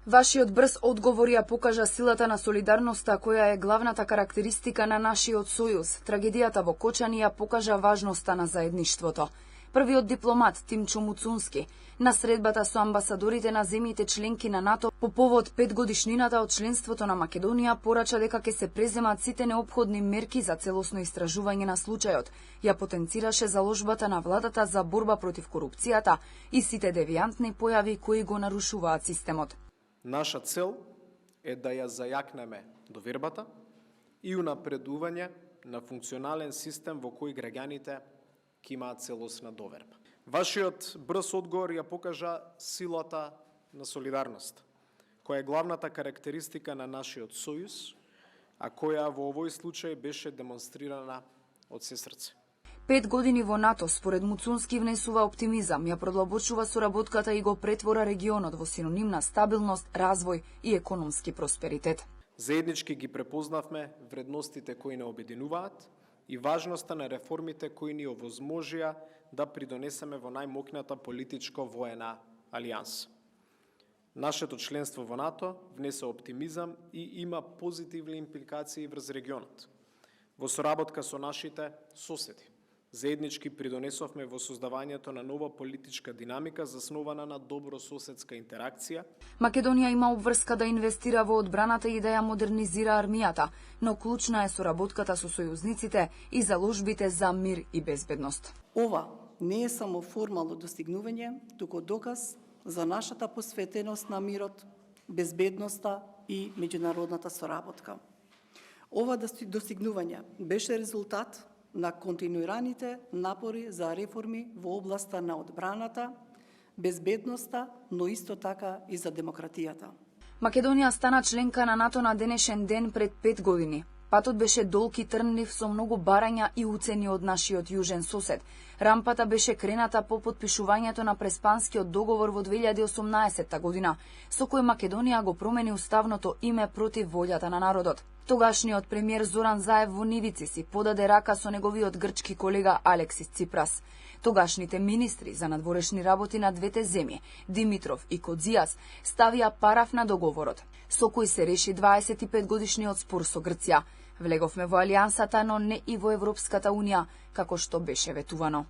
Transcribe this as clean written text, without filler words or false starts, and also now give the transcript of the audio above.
Вашиот брз одговор ја покажа силата на солидарноста која е главната карактеристика на нашиот сојуз. Трагедијата во Кочани ја покажа важноста на заедништвото. Првиот дипломат Тимчо Муцунски на средбата со амбасадорите на земјите членки на НАТО по повод 5 годишнината од членството на Македонија порача дека ќе се преземат сите неопходни мерки за целосно истражување на случајот. Ја потенцираше заложбата на владата за борба против корупцијата и сите девијантни појави кои го нарушуваат системот. Наша цел е да ја зајакнеме довербата и унапредување на функционален систем во кој граѓаните ќе имаат целосна доверба. Вашиот брз одговор ја покажа силата на солидарност, која е главната карактеристика на нашиот сојуз, а која во овој случај беше демонстрирана од се срце. 5 години во НАТО, според Муцунски, внесува оптимизам, ја продлабочува соработката и го претвора регионот во синоним на стабилност, развој и економски просперитет. Заеднички ги препознавме вредностите кои не обединуваат и важноста на реформите кои ни овозможија да придонесеме во најмокната политичко-воена алијанса. Нашето членство во НАТО внесе оптимизам и има позитивни импликации врз регионот. Во соработка со нашите соседи, заеднички придонесовме во создавањето на нова политичка динамика заснована на добрососедска интеракција. Македонија има обврска да инвестира во одбраната и да ја модернизира армијата, но клучна е соработката со сојузниците и заложбите за мир и безбедност. Ова не е само формално достигнување, туку доказ за нашата посветеност на мирот, безбедноста и меѓународната соработка. Ова достигнување беше резултат на континуираните напори за реформи во областа на одбраната, безбедноста, но исто така и за демократијата. Македонија стана членка на НАТО на денешен ден пред 5 години. Патот беше долг и трнлив со многу барања и уцени од нашиот јужен сосед. Рампата беше крената по потпишувањето на Преспанскиот договор во 2018 година, со кој Македонија го промени уставното име против волјата на народот. Тогашниот премиер Зоран Заев во нивици си подаде рака со неговиот грчки колега Алексис Ципрас. Тогашните министри за надворешни работи на двете земји, Димитров и Кодзијас, ставија параф на договорот, со кој се реши 25 годишниот спор со Грција. Влеговме во алијансата, но не и во Европската унија, како што беше ветувано.